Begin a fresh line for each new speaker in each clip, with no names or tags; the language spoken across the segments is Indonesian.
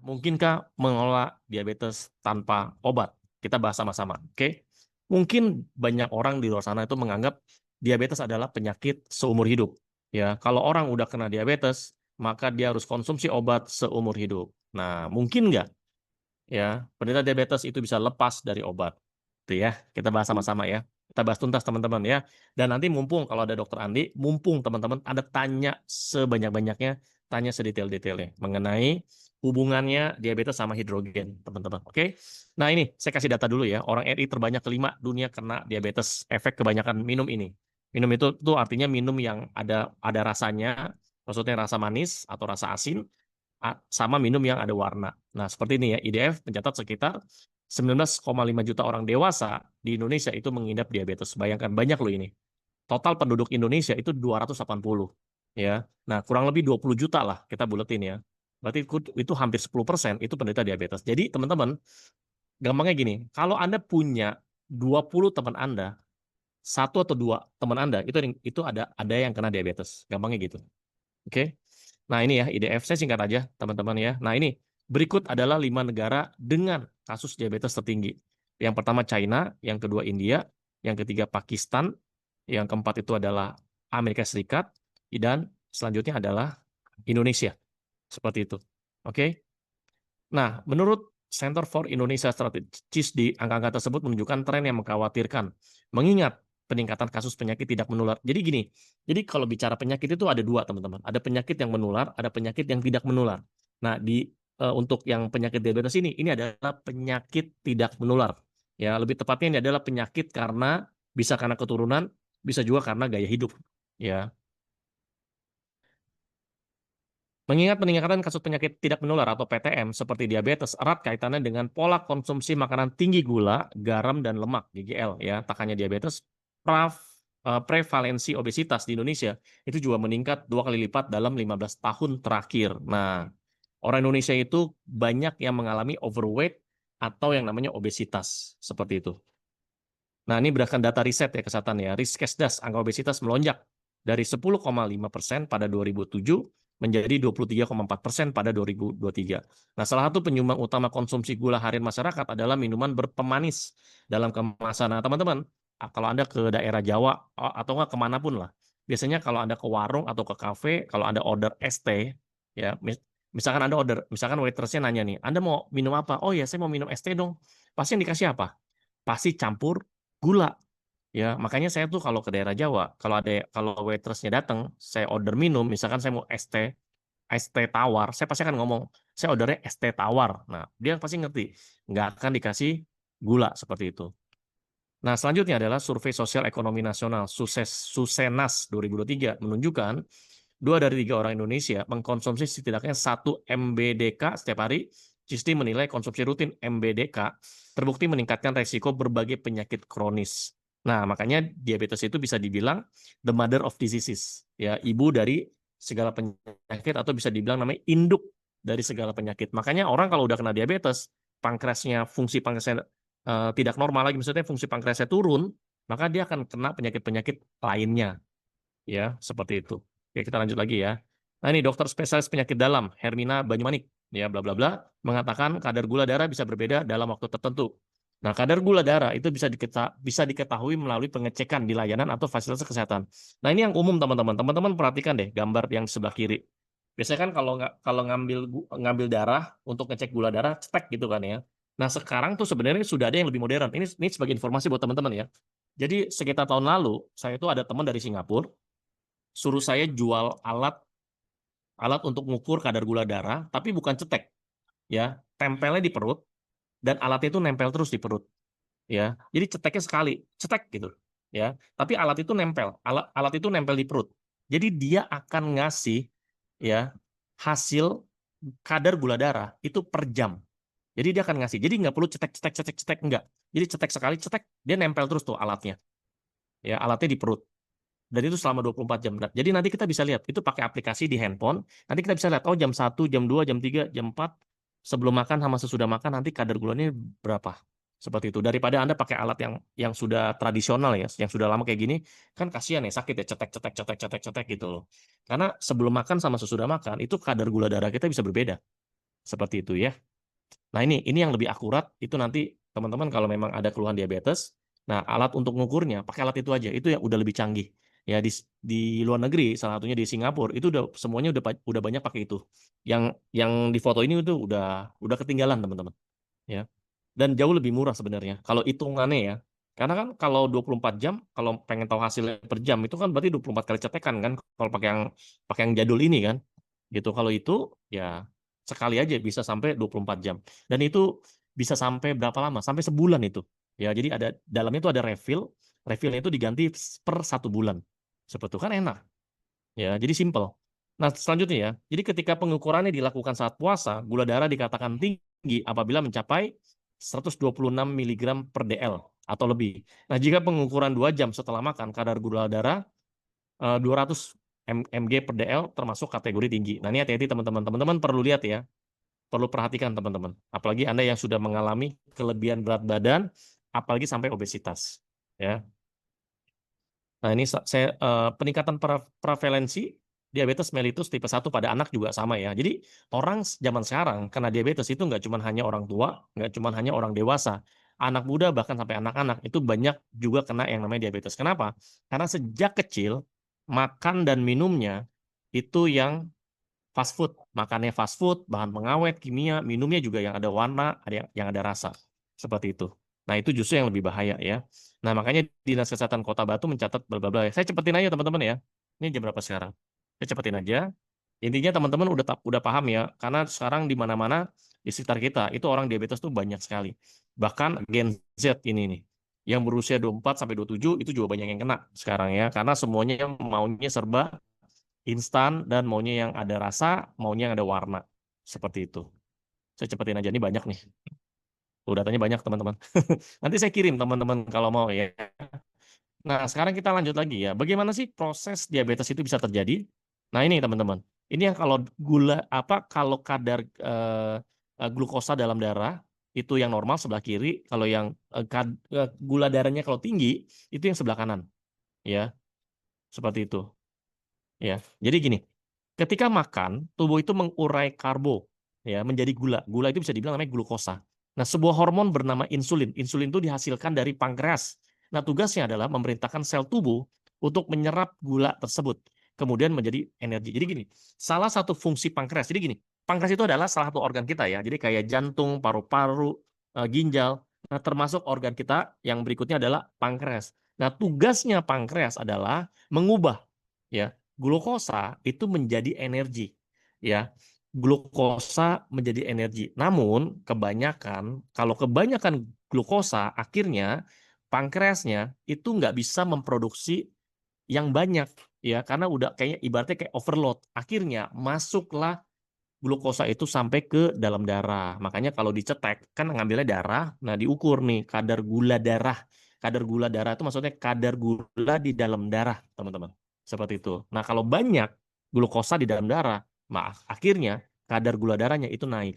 mungkinkah mengelola diabetes tanpa obat? Kita bahas sama-sama, oke? Mungkin banyak orang di luar sana itu menganggap diabetes adalah penyakit seumur hidup. Ya, kalau orang udah kena diabetes, maka dia harus konsumsi obat seumur hidup. Nah, mungkin nggak ya penderita diabetes itu bisa lepas dari obat? Itu ya, kita bahas sama-sama ya. Kita bahas tuntas teman-teman ya. Dan nanti mumpung kalau ada dokter Andi, mumpung teman-teman ada tanya sebanyak-banyaknya, tanya sedetail-detailnya mengenai hubungannya diabetes sama hidrogen, teman-teman. Oke? Nah ini, saya kasih data dulu ya. Orang RI terbanyak kelima dunia kena diabetes, efek kebanyakan minum ini. Minum itu artinya minum yang ada rasanya, maksudnya rasa manis atau rasa asin, sama minum yang ada warna. Nah, seperti ini ya, IDF mencatat sekitar 19,5 juta orang dewasa di Indonesia itu mengidap diabetes. Bayangkan banyak loh ini. Total penduduk Indonesia itu 280 ya. Nah, kurang lebih 20 juta lah kita buletin ya. Berarti itu hampir 10% itu penderita diabetes. Jadi, teman-teman, gampangnya gini, kalau Anda punya 20 teman Anda, satu atau dua teman Anda itu ada yang kena diabetes. Gampangnya gitu. Oke. Nah, ini ya IDF, saya singkat aja teman-teman ya. Nah, ini berikut adalah 5 negara dengan kasus diabetes tertinggi. Yang pertama China, yang kedua India, yang ketiga Pakistan, yang keempat itu adalah Amerika Serikat, dan selanjutnya adalah Indonesia. Seperti itu. Oke. Nah, menurut Center for Indonesia Strategies di angka-angka tersebut menunjukkan tren yang mengkhawatirkan. Mengingat peningkatan kasus penyakit tidak menular. Jadi gini, jadi kalau bicara penyakit itu ada dua, teman-teman. Ada penyakit yang menular, ada penyakit yang tidak menular. Nah, untuk yang penyakit diabetes ini adalah penyakit tidak menular. Ya, lebih tepatnya ini adalah penyakit bisa karena keturunan, bisa juga karena gaya hidup. Ya, mengingat peningkatan kasus penyakit tidak menular atau PTM seperti diabetes erat kaitannya dengan pola konsumsi makanan tinggi gula, garam, dan lemak (GGL). Ya, tak hanya diabetes, prevalensi obesitas di Indonesia itu juga meningkat 2 kali lipat dalam 15 tahun terakhir. Nah, orang Indonesia itu banyak yang mengalami overweight atau yang namanya obesitas seperti itu. Nah, ini berdasarkan data riset ya kesehatan ya. Riskesdas, angka obesitas melonjak dari 10,5% pada 2007 menjadi 23,4% pada 2023. Nah, salah satu penyumbang utama konsumsi gula harian masyarakat adalah minuman berpemanis dalam kemasan. Nah, teman-teman, kalau Anda ke daerah Jawa atau nggak kemanapun lah, biasanya kalau Anda ke warung atau ke kafe, kalau Anda order es teh, ya, misalkan Anda misalkan waitersnya nanya nih, Anda mau minum apa? Oh ya, saya mau minum es teh dong. Pasti yang dikasih apa? Pasti campur gula. Ya, makanya saya tuh kalau ke daerah Jawa, kalau waitressnya datang, saya order minum, misalkan saya mau es teh tawar, saya pasti akan ngomong, saya ordernya es teh tawar. Nah, dia pasti ngerti, nggak akan dikasih gula seperti itu. Nah, selanjutnya adalah Survei Sosial Ekonomi Nasional Susenas 2023 menunjukkan 2 dari 3 orang Indonesia mengkonsumsi setidaknya 1 MBDK setiap hari. Cisti menilai konsumsi rutin MBDK terbukti meningkatkan resiko berbagai penyakit kronis. Nah, makanya diabetes itu bisa dibilang the mother of diseases, ya, ibu dari segala penyakit atau bisa dibilang namanya induk dari segala penyakit. Makanya orang kalau udah kena diabetes, fungsi pankreasnya tidak normal lagi, maksudnya fungsi pankreasnya turun, maka dia akan kena penyakit-penyakit lainnya, ya, seperti itu. Oke, kita lanjut lagi ya. Nah, ini dokter spesialis penyakit dalam, Hermina Banyumanik, ya, bla bla bla, mengatakan kadar gula darah bisa berbeda dalam waktu tertentu. Nah, kadar gula darah itu bisa diketahui melalui pengecekan di layanan atau fasilitas kesehatan. Nah, ini yang umum, teman-teman. Teman-teman perhatikan deh gambar yang sebelah kiri. Biasanya kan kalau ngambil darah untuk ngecek gula darah, cetek gitu kan ya. Nah, sekarang tuh sebenarnya sudah ada yang lebih modern. Ini sebagai informasi buat teman-teman ya. Jadi sekitar tahun lalu, saya itu ada teman dari Singapura, suruh saya jual alat untuk mengukur kadar gula darah, tapi bukan cetek, ya, tempelnya di perut, dan alatnya itu nempel terus di perut, ya. Jadi ceteknya sekali, cetek gitu, ya. Tapi alat itu alat itu nempel di perut. Jadi dia akan ngasih, ya, hasil kadar gula darah itu per jam. Jadi dia akan ngasih. Jadi nggak perlu cetek, cetek, cetek, cetek, enggak. Jadi cetek sekali, cetek, dia nempel terus tuh alatnya. Ya, alatnya di perut. Dan itu selama 24 jam. Nah, jadi nanti kita bisa lihat, itu pakai aplikasi di handphone, nanti kita bisa lihat, oh jam 1, jam 2, jam 3, jam 4, sebelum makan sama sesudah makan, nanti kadar gulanya berapa. Seperti itu. Daripada Anda pakai alat yang sudah tradisional ya, yang sudah lama kayak gini, kan kasihan ya, sakit ya, cetek, cetek, cetek, cetek, cetek gitu loh. Karena sebelum makan sama sesudah makan, itu kadar gula darah kita bisa berbeda. Seperti itu ya. Nah, ini yang lebih akurat itu nanti teman-teman kalau memang ada keluhan diabetes, nah alat untuk ngukurnya pakai alat itu aja. Itu yang udah lebih canggih. Ya di luar negeri, salah satunya di Singapura, itu udah semuanya udah banyak pakai itu. Yang di foto ini itu udah ketinggalan, teman-teman. Ya. Dan jauh lebih murah sebenarnya. Kalau hitungannya ya. Karena kan kalau 24 jam, kalau pengen tahu hasilnya per jam, itu kan berarti 24 kali cetekan kan. Kalau pakai yang jadul ini kan. Gitu. Kalau itu ya sekali aja bisa sampai 24 jam. Dan itu bisa sampai berapa lama? Sampai sebulan itu. Ya, jadi dalamnya itu ada refill. Refillnya itu diganti per 1 bulan. Seperti itu kan enak. Ya, jadi simple. Nah, selanjutnya ya. Jadi ketika pengukurannya dilakukan saat puasa, gula darah dikatakan tinggi apabila mencapai 126 mg per dl atau lebih. Nah, jika pengukuran 2 jam setelah makan, kadar gula darah 200 mg per dl termasuk kategori tinggi. Nah, ini hati-hati teman-teman. Teman-teman perlu lihat ya. Perlu perhatikan teman-teman. Apalagi Anda yang sudah mengalami kelebihan berat badan, apalagi sampai obesitas. Ya. Nah, ini peningkatan prevalensi diabetes mellitus tipe 1 pada anak juga sama ya. Jadi orang zaman sekarang kena diabetes itu nggak cuma hanya orang tua, nggak cuma hanya orang dewasa, anak muda bahkan sampai anak-anak itu banyak juga kena yang namanya diabetes. Kenapa? Karena sejak kecil makan dan minumnya itu yang fast food, makannya fast food, bahan pengawet, kimia, minumnya juga yang ada warna, ada yang ada rasa. Seperti itu. Nah, itu justru yang lebih bahaya ya. Nah, makanya Dinas Kesehatan Kota Batu mencatat bla bla bla. Saya cepetin aja teman-teman ya. Ini jam berapa sekarang? Saya cepetin aja. Intinya teman-teman udah paham ya, karena sekarang di mana-mana di sekitar kita itu orang diabetes tuh banyak sekali. Bahkan Gen Z ini nih, yang berusia 24 sampai 27 itu juga banyak yang kena sekarang ya, karena semuanya maunya serba instan dan maunya yang ada rasa, maunya yang ada warna. Seperti itu. Saya cepetin aja, ini banyak nih. Datanya banyak teman-teman. Nanti saya kirim teman-teman kalau mau ya. Nah, sekarang kita lanjut lagi ya. Bagaimana sih proses diabetes itu bisa terjadi? Nah, ini teman-teman. Ini yang kalau kalau kadar glukosa dalam darah itu yang normal sebelah kiri, kalau yang gula darahnya kalau tinggi itu yang sebelah kanan. Ya, seperti itu. Ya. Jadi gini, ketika makan, tubuh itu mengurai karbo ya menjadi gula. Gula itu bisa dibilang namanya glukosa. Nah, sebuah hormon bernama insulin. Insulin itu dihasilkan dari pankreas. Nah, tugasnya adalah memerintahkan sel tubuh untuk menyerap gula tersebut, kemudian menjadi energi. Jadi gini, salah satu fungsi pankreas. Jadi gini, pankreas itu adalah salah satu organ kita ya. Jadi kayak jantung, paru-paru, ginjal. Nah, termasuk organ kita yang berikutnya adalah pankreas. Nah, tugasnya pankreas adalah mengubah ya glukosa itu menjadi energi ya. Glukosa menjadi energi. Namun kalau kebanyakan glukosa akhirnya pankreasnya itu nggak bisa memproduksi yang banyak ya, karena udah kayaknya ibaratnya kayak overload. Akhirnya masuklah glukosa itu sampai ke dalam darah. Makanya kalau dicetek kan ngambilnya darah, nah diukur nih kadar gula darah. Kadar gula darah itu maksudnya kadar gula di dalam darah, teman-teman. Seperti itu. Nah, kalau banyak glukosa di dalam darah, akhirnya kadar gula darahnya itu naik.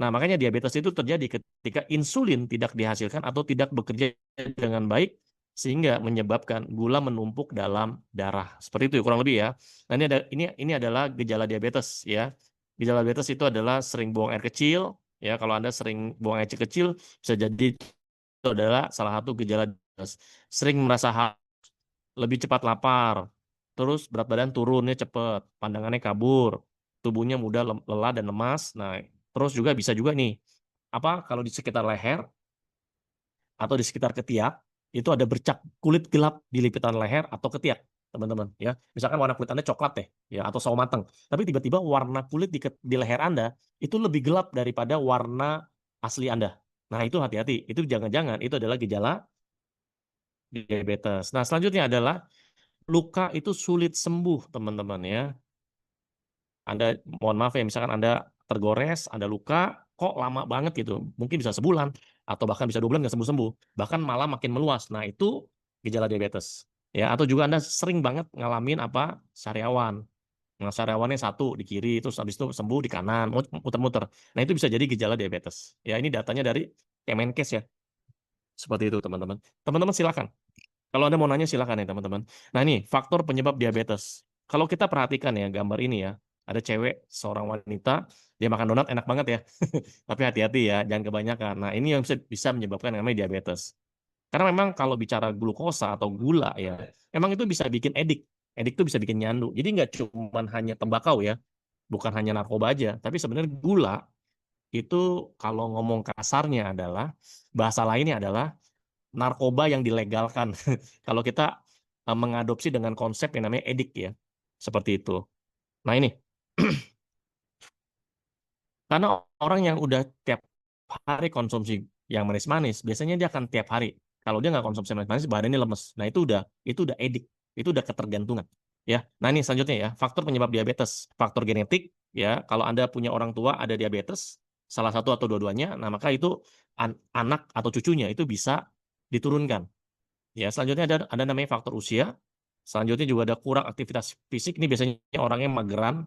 Nah, makanya diabetes itu terjadi ketika insulin tidak dihasilkan atau tidak bekerja dengan baik sehingga menyebabkan gula menumpuk dalam darah. Seperti itu kurang lebih ya. Nah, ini adalah gejala diabetes ya. Gejala diabetes itu adalah sering buang air kecil ya. Kalau Anda sering buang air kecil bisa jadi itu adalah salah satu gejala diabetes. Sering merasa lebih cepat lapar, terus berat badan turunnya cepat, pandangannya kabur, tubuhnya mudah lelah dan lemas. Nah, terus juga bisa juga nih, kalau di sekitar leher atau di sekitar ketiak itu ada bercak kulit gelap di lipitan leher atau ketiak, teman-teman ya. Misalkan warna kulit Anda coklat deh, ya atau sawo matang, tapi tiba-tiba warna kulit di leher Anda itu lebih gelap daripada warna asli Anda. Nah, itu hati-hati, itu jangan-jangan itu adalah gejala diabetes. Nah, selanjutnya adalah luka itu sulit sembuh, teman-teman ya. Anda, mohon maaf ya, misalkan Anda tergores, ada luka, kok lama banget gitu, mungkin bisa sebulan, atau bahkan bisa 2 bulan nggak sembuh-sembuh, bahkan malah makin meluas. Nah, itu gejala diabetes. Ya, atau juga Anda sering banget ngalamin sariawan. Nah, sariawannya satu di kiri, terus habis itu sembuh di kanan, muter-muter. Nah, itu bisa jadi gejala diabetes. Ya, ini datanya dari Kemenkes ya. Seperti itu, teman-teman. Teman-teman silakan. Kalau Anda mau nanya silakan ya teman-teman. Nah ini faktor penyebab diabetes. Kalau kita perhatikan ya gambar ini ya, Ada cewek, seorang wanita, dia makan donat enak banget ya. Tapi hati-hati ya, jangan kebanyakan. Nah, ini yang bisa menyebabkan yang namanya diabetes. Karena memang kalau bicara glukosa atau gula ya, memang itu bisa bikin edik. Edik itu bisa bikin nyandu. Jadi nggak cuma hanya tembakau ya, bukan hanya narkoba aja, tapi sebenarnya gula itu kalau ngomong kasarnya adalah, bahasa lainnya adalah narkoba yang dilegalkan. Kalau kita mengadopsi dengan konsep yang namanya edik ya, seperti itu. Nah ini, karena orang yang udah tiap hari konsumsi yang manis-manis, biasanya dia akan tiap hari. Kalau dia nggak konsumsi manis-manis, badannya lemes. Nah itu udah edik, itu udah ketergantungan. Ya, nah ini selanjutnya ya, faktor penyebab diabetes, faktor genetik ya. Kalau Anda punya orang tua ada diabetes, salah satu atau dua-duanya, nah maka itu anak atau cucunya itu bisa diturunkan. Ya, selanjutnya ada namanya faktor usia. Selanjutnya juga ada kurang aktivitas fisik. Ini biasanya orangnya mageran,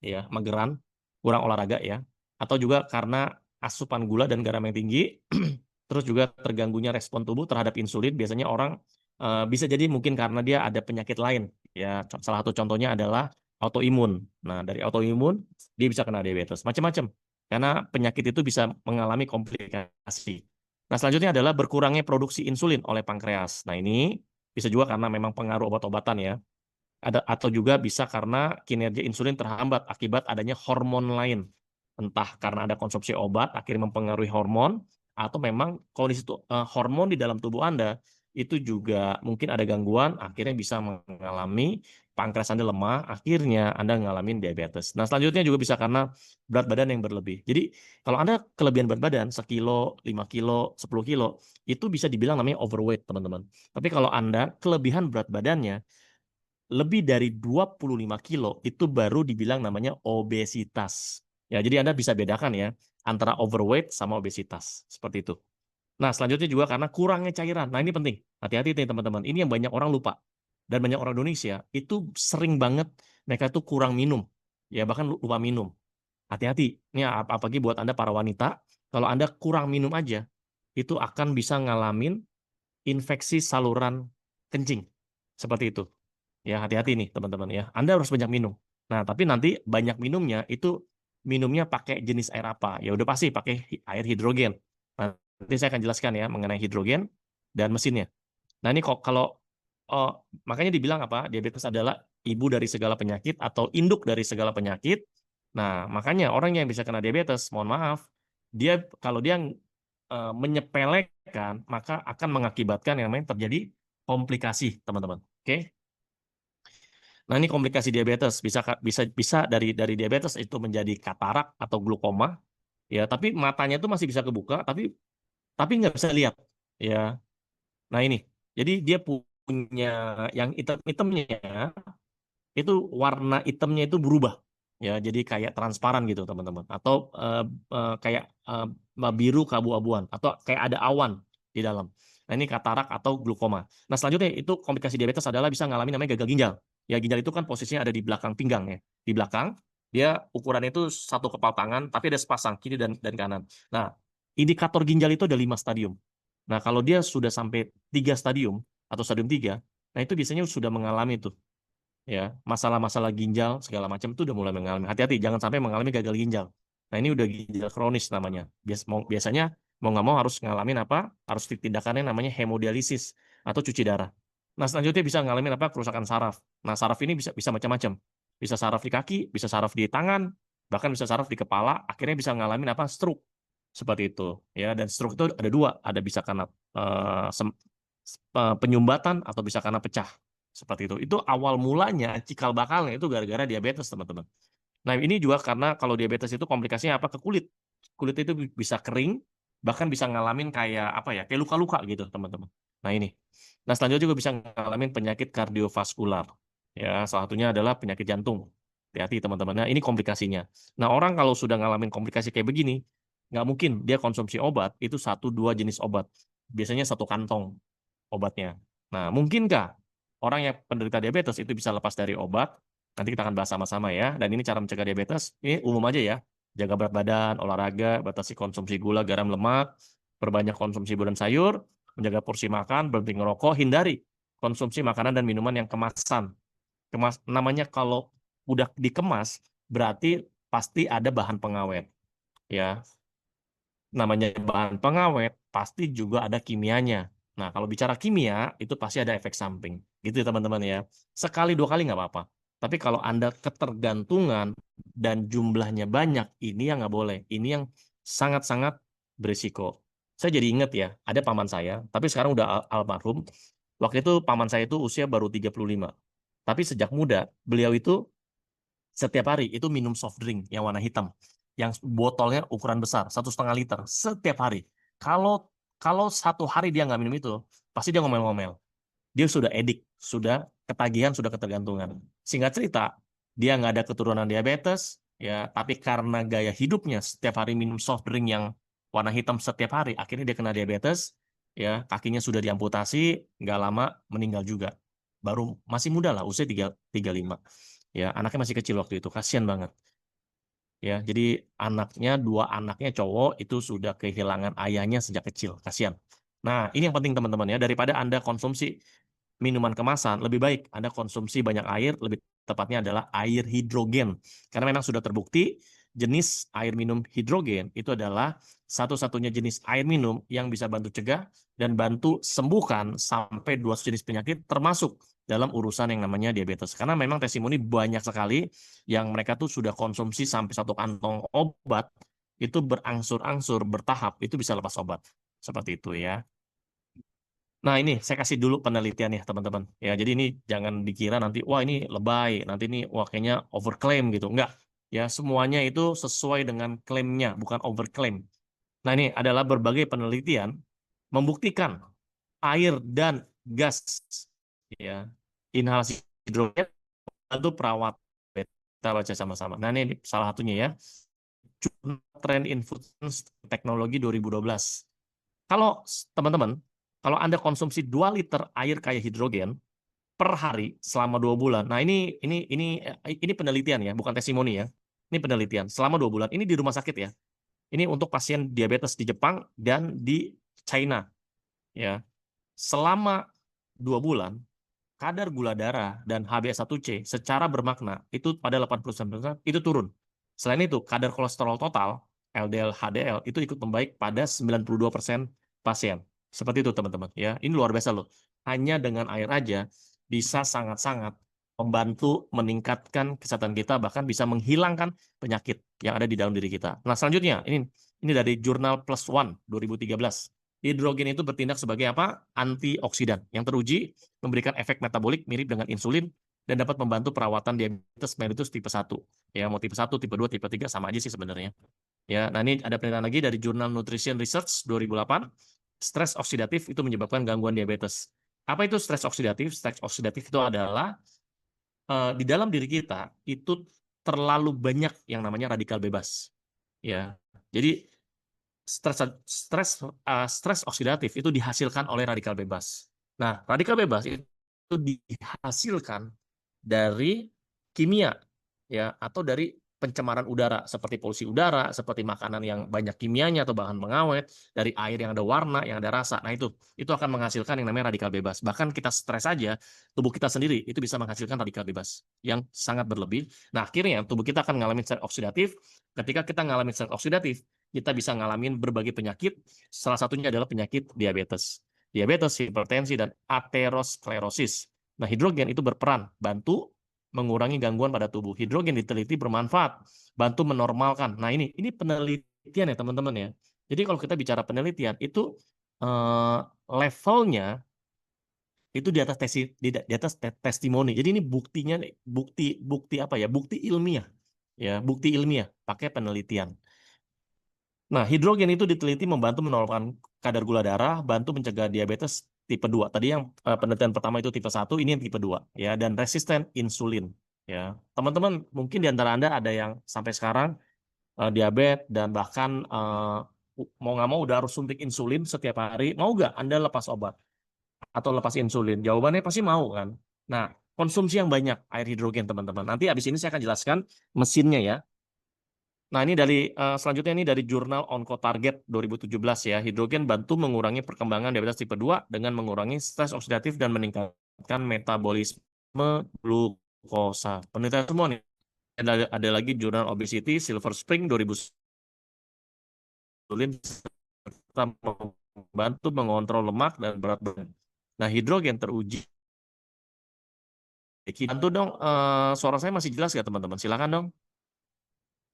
ya, mageran, kurang olahraga ya. Atau juga karena asupan gula dan garam yang tinggi. Terus juga terganggunya respon tubuh terhadap insulin. Biasanya orang bisa jadi mungkin karena dia ada penyakit lain. Ya, salah satu contohnya adalah autoimun. Nah, dari autoimun dia bisa kena diabetes, macam-macam. Karena penyakit itu bisa mengalami komplikasi. Nah, selanjutnya adalah berkurangnya produksi insulin oleh pankreas. Nah, ini bisa juga karena memang pengaruh obat-obatan ya. Atau juga bisa karena kinerja insulin terhambat akibat adanya hormon lain. Entah karena ada konsumsi obat akhirnya mempengaruhi hormon, atau memang kondisi hormon di dalam tubuh Anda itu juga mungkin ada gangguan, akhirnya bisa mengalami pankreas Anda lemah, akhirnya Anda ngalamin diabetes. Nah, selanjutnya juga bisa karena berat badan yang berlebih. Jadi, kalau Anda kelebihan berat badan 1 kilo, 5 kilo, 10 kilo, itu bisa dibilang namanya overweight, teman-teman. Tapi kalau Anda kelebihan berat badannya lebih dari 25 kilo, itu baru dibilang namanya obesitas. Ya, jadi Anda bisa bedakan ya, antara overweight sama obesitas. Seperti itu. Nah, selanjutnya juga karena kurangnya cairan. Nah, ini penting. Hati-hati nih teman-teman. Ini yang banyak orang lupa. Dan banyak orang Indonesia itu sering banget mereka tuh kurang minum. Ya, bahkan lupa minum. Hati-hati. Ini apalagi buat Anda para wanita, kalau Anda kurang minum aja, itu akan bisa ngalamin infeksi saluran kencing. Seperti itu. Ya, hati-hati nih teman-teman ya. Anda harus banyak minum. Nah, tapi nanti banyak minumnya itu minumnya pakai jenis air apa? Ya udah pasti pakai air hidrogen. Nah, nanti saya akan jelaskan ya mengenai hidrogen dan mesinnya. Nah, ini kok kalau makanya dibilang apa? Diabetes adalah ibu dari segala penyakit atau induk dari segala penyakit. Nah, makanya orang yang bisa kena diabetes, mohon maaf, dia kalau dia menyepelekan, maka akan mengakibatkan yang namanya terjadi komplikasi, teman-teman. Oke? Nah, ini komplikasi diabetes bisa bisa bisa dari diabetes itu menjadi katarak atau glaukoma ya, tapi matanya itu masih bisa kebuka tapi nggak bisa lihat ya. Nah, ini. Jadi dia punya yang hitam-hitamnya itu warna hitamnya itu berubah ya, jadi kayak transparan gitu teman-teman, atau kayak biru keabu-abuan atau kayak ada awan di dalam. Nah, ini katarak atau glaukoma. Nah, selanjutnya itu komplikasi diabetes adalah bisa mengalami namanya gagal ginjal. Ya, ginjal itu kan posisinya ada di belakang pinggang ya, di belakang. Dia ukurannya itu satu kepal tangan tapi ada sepasang kiri dan kanan. Nah, indikator ginjal itu ada 5 stadium. Nah, kalau dia sudah sampai 3 stadium atau stadium 3, nah itu biasanya sudah mengalami itu ya, masalah-masalah ginjal segala macam itu udah mulai mengalami. Hati-hati jangan sampai mengalami gagal ginjal. Nah, ini udah ginjal kronis namanya. Biasanya mau nggak mau harus ngalamin apa? Harus tindakannya namanya hemodialisis atau cuci darah. Nah, selanjutnya bisa ngalamin apa? Kerusakan saraf. Nah, saraf ini bisa bisa macam-macam. Bisa saraf di kaki, bisa saraf di tangan, bahkan bisa saraf di kepala. Akhirnya bisa ngalamin apa? Stroke. Seperti itu ya. Dan stroke itu ada dua, ada bisa karena penyumbatan atau bisa karena pecah. Seperti itu. Itu awal mulanya, cikal bakalnya itu gara-gara diabetes, teman-teman. Nah, ini juga karena kalau diabetes itu komplikasinya apa? Ke kulit. Kulit itu bisa kering, bahkan bisa ngalamin kayak apa ya? Kayak luka-luka gitu, teman-teman. Nah, ini. Nah, selanjutnya juga bisa ngalamin penyakit kardiovaskular. Ya, salah satunya adalah penyakit jantung. Hati-hati, teman-teman. Nah, ini komplikasinya. Nah, orang kalau sudah ngalamin komplikasi kayak begini, nggak mungkin dia konsumsi obat, itu 1-2 jenis obat. Biasanya satu kantong obatnya. Nah, mungkinkah orang yang penderita diabetes itu bisa lepas dari obat? Nanti kita akan bahas sama-sama ya. Dan ini cara mencegah diabetes, ini umum aja ya. Jaga berat badan, olahraga, batasi konsumsi gula, garam, lemak, perbanyak konsumsi buah dan sayur, menjaga porsi makan, berhenti ngerokok, hindari konsumsi makanan dan minuman yang kemasan. Namanya kalau udah dikemas, berarti pasti ada bahan pengawet. Ya, namanya bahan pengawet pasti juga ada kimianya. Nah, kalau bicara kimia itu pasti ada efek samping, gitu ya teman-teman ya. Sekali dua kali nggak apa-apa. Tapi kalau Anda ketergantungan dan jumlahnya banyak, ini yang nggak boleh. Ini yang sangat-sangat berisiko. Saya jadi ingat ya, ada paman saya, tapi sekarang udah almarhum. Waktu itu paman saya itu usia baru 35. Tapi sejak muda, beliau itu setiap hari itu minum soft drink yang warna hitam, yang botolnya ukuran besar, 1,5 liter setiap hari. Kalau kalau satu hari dia nggak minum itu, pasti dia ngomel-ngomel. Dia sudah edik, sudah ketagihan, sudah ketergantungan. Singkat cerita, dia nggak ada keturunan diabetes, ya, tapi karena gaya hidupnya setiap hari minum soft drink yang warna hitam setiap hari, akhirnya dia kena diabetes, ya, kakinya sudah diamputasi, nggak lama meninggal juga. Baru masih muda lah, usia 35. Ya, anaknya masih kecil waktu itu, kasihan banget. Ya, jadi dua anaknya cowok itu sudah kehilangan ayahnya sejak kecil, kasihan. Nah, ini yang penting teman-teman ya, daripada Anda konsumsi minuman kemasan, lebih baik Anda konsumsi banyak air, lebih tepatnya adalah air hidrogen. Karena memang sudah terbukti jenis air minum hidrogen itu adalah satu-satunya jenis air minum yang bisa bantu cegah dan bantu sembuhkan sampai 2 jenis penyakit termasuk dalam urusan yang namanya diabetes. Karena memang testimoni banyak sekali yang mereka tuh sudah konsumsi sampai 1 kantong obat, itu berangsur-angsur, bertahap, itu bisa lepas obat. Seperti itu ya. Nah, ini saya kasih dulu penelitian ya, teman-teman. Ya, jadi ini jangan dikira nanti, wah ini lebay, nanti ini wah kayaknya overclaim gitu. Enggak. Ya, semuanya itu sesuai dengan klaimnya, bukan overclaim. Nah, ini adalah berbagai penelitian membuktikan air dan gas ya, inhalasi hidrogen itu perawat. Kita baca sama-sama. Nah, ini salah satunya ya. Trend in Food Teknologi 2012. Kalau teman-teman, kalau Anda konsumsi 2 liter air kaya hidrogen per hari selama 2 bulan. Nah, ini penelitian ya, bukan testimoni ya. Ini penelitian selama 2 bulan. Ini di rumah sakit ya. Ini untuk pasien diabetes di Jepang dan di China ya. Selama 2 bulan, kadar gula darah dan HbA1c secara bermakna itu pada 89% itu turun. Selain itu, kadar kolesterol total LDL HDL itu ikut membaik pada 92% pasien. Seperti itu teman-teman ya. Ini luar biasa loh. Hanya dengan air aja bisa sangat-sangat membantu meningkatkan kesehatan kita, bahkan bisa menghilangkan penyakit yang ada di dalam diri kita. Nah, selanjutnya ini dari jurnal PLOS ONE 2013. Hidrogen itu bertindak sebagai apa? Antioksidan yang teruji memberikan efek metabolik mirip dengan insulin dan dapat membantu perawatan diabetes mellitus tipe 1. Ya, mau tipe 1, tipe 2, tipe 3 sama aja sih sebenarnya. Ya, nah ini ada penelitian lagi dari Jurnal Nutrition Research 2008. Stres oksidatif itu menyebabkan gangguan diabetes. Apa itu stres oksidatif? Stres oksidatif itu adalah di dalam diri kita itu terlalu banyak yang namanya radikal bebas. Ya. Jadi stres oksidatif itu dihasilkan oleh radikal bebas. Nah, radikal bebas itu dihasilkan dari kimia ya atau dari pencemaran udara seperti polusi udara, seperti makanan yang banyak kimianya atau bahan pengawet, dari air yang ada warna, yang ada rasa. Nah, itu akan menghasilkan yang namanya radikal bebas. Bahkan kita stres saja, tubuh kita sendiri itu bisa menghasilkan radikal bebas yang sangat berlebih. Nah, akhirnya tubuh kita akan mengalami stres oksidatif. Ketika kita mengalami stres oksidatif, kita bisa ngalamin berbagai penyakit, salah satunya adalah penyakit diabetes. Diabetes, hipertensi, dan aterosklerosis. Nah, hidrogen itu berperan bantu mengurangi gangguan pada tubuh. Hidrogen diteliti bermanfaat, bantu menormalkan. Nah, ini penelitian ya, teman-teman ya. Jadi kalau kita bicara penelitian itu levelnya itu di atas testimoni. Jadi ini buktinya bukti apa ya? Bukti ilmiah. Ya, bukti ilmiah pakai penelitian. Nah, hidrogen itu diteliti membantu menurunkan kadar gula darah, bantu mencegah diabetes tipe 2. Tadi yang penelitian pertama itu tipe 1, ini yang tipe 2 ya, dan resisten insulin ya. Teman-teman, mungkin di antara Anda ada yang sampai sekarang diabetes dan bahkan mau nggak mau udah harus suntik insulin setiap hari. Mau nggak Anda lepas obat atau lepas insulin? Jawabannya pasti mau kan. Nah, konsumsi yang banyak air hidrogen teman-teman. Nanti habis ini saya akan jelaskan mesinnya ya. Nah, ini selanjutnya ini dari jurnal Oncotarget 2017 ya. Hidrogen bantu mengurangi perkembangan diabetes tipe 2 dengan mengurangi stres oksidatif dan meningkatkan metabolisme glukosa. Penelitian semua nih. ada lagi jurnal Obesity Silver Spring 2000 insulin serta membantu mengontrol lemak dan berat badan. Nah, hidrogen teruji. Bantu dong, suara saya masih jelas ya teman-teman? Silakan dong.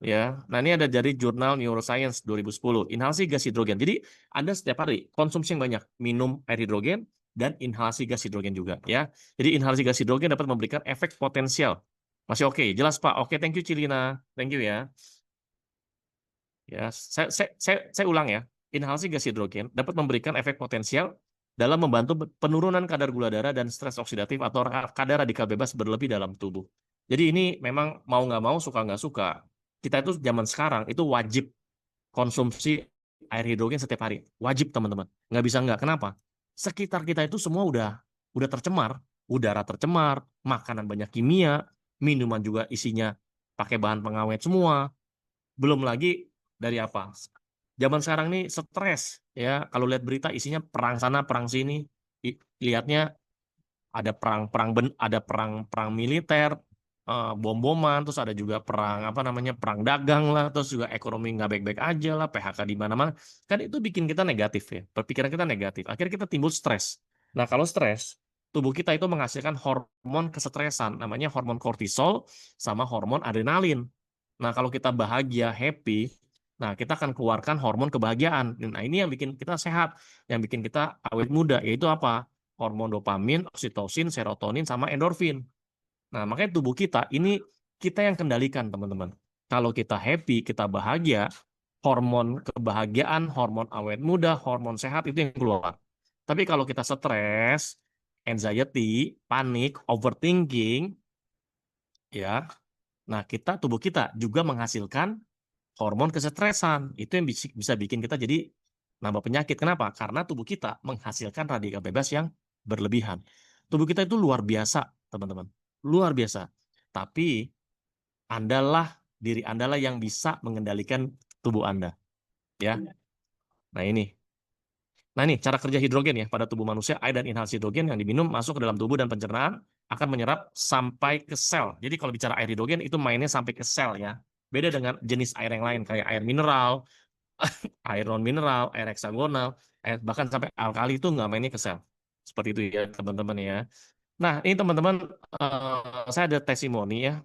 Ya, nah ini ada dari jurnal Neuroscience 2010, inhalasi gas hidrogen. Jadi Anda setiap hari konsumsi yang banyak, minum air hidrogen dan inhalasi gas hidrogen juga ya. Jadi inhalasi gas hidrogen dapat memberikan efek potensial. Masih oke, jelas Pak. Oke, thank you Cilina. Thank you ya. Ya, saya ulang ya. Inhalasi gas hidrogen dapat memberikan efek potensial dalam membantu penurunan kadar gula darah dan stres oksidatif atau kadar radikal bebas berlebih dalam tubuh. Jadi ini memang mau nggak mau, suka nggak suka, kita itu zaman sekarang itu wajib konsumsi air hidrogen setiap hari. Wajib teman-teman. Nggak bisa nggak. Kenapa? Sekitar kita itu semua udah tercemar. Udara tercemar, makanan banyak kimia, minuman juga isinya pakai bahan pengawet semua. Belum lagi dari apa? Zaman sekarang nih stres ya. Kalau lihat berita isinya perang sana, perang sini. Lihatnya ada perang militer, bom-boman, terus ada juga perang apa namanya perang dagang lah, terus juga ekonomi nggak baik-baik aja lah, PHK di mana-mana. Kan itu bikin kita negatif ya, perpikiran kita negatif. Akhirnya kita timbul stres. Nah kalau stres, tubuh kita itu menghasilkan hormon kesetresan, namanya hormon kortisol sama hormon adrenalin. Nah kalau kita bahagia, happy, nah kita akan keluarkan hormon kebahagiaan. Nah ini yang bikin kita sehat, yang bikin kita awet muda, yaitu apa? Hormon dopamin, oksitosin, serotonin, sama endorfin. Nah, makanya tubuh kita ini kita yang kendalikan, teman-teman. Kalau kita happy, kita bahagia, hormon kebahagiaan, hormon awet muda, hormon sehat itu yang keluar. Tapi kalau kita stres, anxiety, panik, overthinking, ya, nah tubuh kita juga menghasilkan hormon kesetresan. Itu yang bisa bikin kita jadi nambah penyakit. Kenapa? Karena tubuh kita menghasilkan radikal bebas yang berlebihan. Tubuh kita itu luar biasa, teman-teman. Luar biasa. Tapi diri Anda yang bisa mengendalikan tubuh Anda. Ya. Nah, ini. Nah, ini cara kerja hidrogen ya pada tubuh manusia. Air dan inhalasi hidrogen yang diminum masuk ke dalam tubuh dan pencernaan akan menyerap sampai ke sel. Jadi kalau bicara air hidrogen itu mainnya sampai ke sel ya. Beda dengan jenis air yang lain kayak air mineral, air non mineral, air heksagonal, bahkan sampai alkali itu nggak mainnya ke sel. Seperti itu ya teman-teman ya. Nah ini teman-teman, saya ada testimoni ya,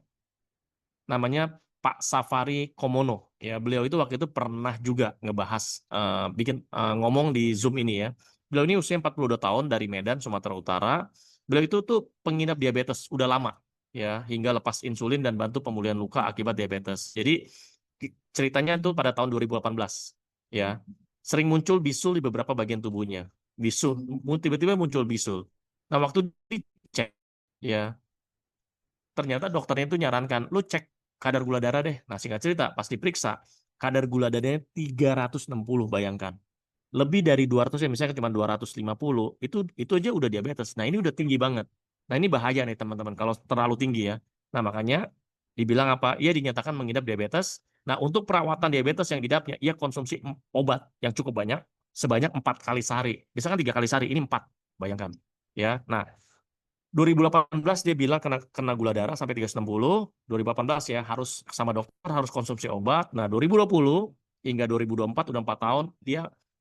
namanya Pak Safari Komono. Ya beliau itu waktu itu pernah juga ngebahas, ngomong di Zoom ini ya. Beliau ini usia 42 tahun dari Medan, Sumatera Utara. Beliau itu tuh pengidap diabetes udah lama ya, hingga lepas insulin dan bantu pemulihan luka akibat diabetes. Jadi ceritanya tuh pada tahun 2018 ya, sering muncul bisul di beberapa bagian tubuhnya. Bisul, tiba-tiba muncul bisul. Nah, waktu dicek ya, ternyata dokternya itu nyarankan, lu cek kadar gula darah deh. Nah, singkat cerita, pas diperiksa, kadar gula darahnya 360, bayangkan. Lebih dari 200 ya, misalnya cuma 250, itu aja udah diabetes. Nah, ini udah tinggi banget. Nah, ini bahaya nih teman-teman kalau terlalu tinggi ya. Nah, makanya dibilang apa? Ia dinyatakan mengidap diabetes. Nah, untuk perawatan diabetes yang diidapnya, ia konsumsi obat yang cukup banyak, sebanyak 4 kali sehari. Misalkan 3 kali sehari, ini 4, bayangkan. Ya, nah 2018 dia bilang kena gula darah sampai 360, 2018 ya harus sama dokter, harus konsumsi obat. Nah 2020 hingga 2024 udah 4 tahun